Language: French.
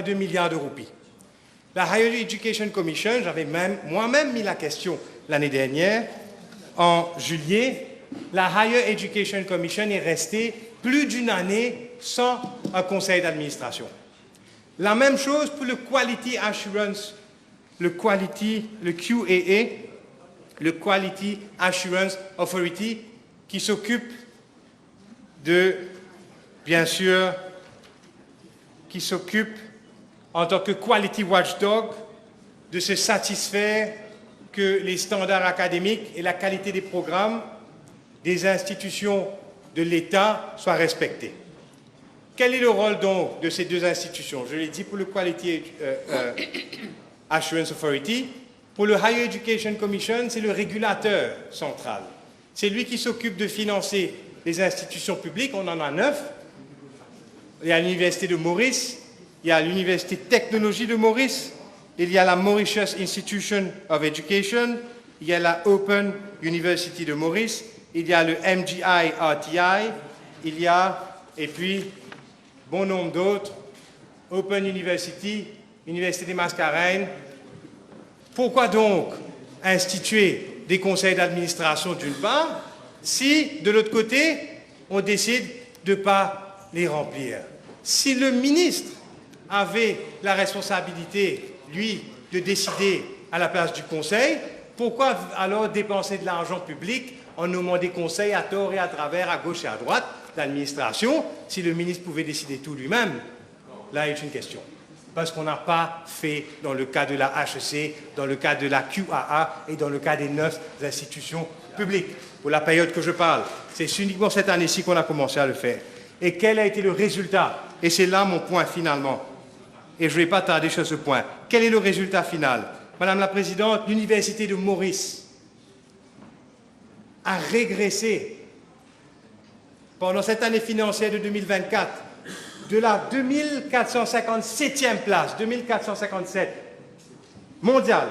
1,2 milliard de roupies. La Higher Education Commission, j'avais moi-même mis la question l'année dernière, en juillet, la Higher Education Commission est restée plus d'une année sans un conseil d'administration. La même chose pour le Quality Assurance, le QAA, le Quality Assurance Authority, qui s'occupe de, bien sûr, qui s'occupe en tant que Quality Watchdog de se satisfaire que les standards académiques et la qualité des programmes des institutions de l'État soient respectés. Quel est le rôle donc de ces deux institutions? Je l'ai dit pour le Quality Assurance Authority. Pour le Higher Education Commission, c'est le régulateur central. C'est lui qui s'occupe de financer les institutions publiques. On en a 9. Il y a l'Université de Maurice, il y a l'Université de Technologie de Maurice, il y a la Mauritius Institution of Education, il y a la Open University de Maurice, il y a le MGI RTI, il y a, et puis, bon nombre d'autres, Open University, Université des Mascareignes. Pourquoi donc instituer des conseils d'administration d'une part, si de l'autre côté, on décide de ne pas les remplir? Si le ministre avait la responsabilité, lui, de décider à la place du conseil, pourquoi alors dépenser de l'argent public en nommant des conseils à tort et à travers, à gauche et à droite d'administration, si le ministre pouvait décider tout lui-même? Là est une question. Parce qu'on n'a pas fait dans le cas de la HEC, dans le cas de la QAA et dans le cas des 9 institutions publiques. Pour la période que je parle, c'est uniquement cette année-ci qu'on a commencé à le faire. Et quel a été le résultat? Et c'est là mon point finalement. Et je ne vais pas tarder sur ce point. Quel est le résultat final? Madame la Présidente, l'Université de Maurice a régressé pendant cette année financière de 2024 de la 2457e place, 2457 mondiale,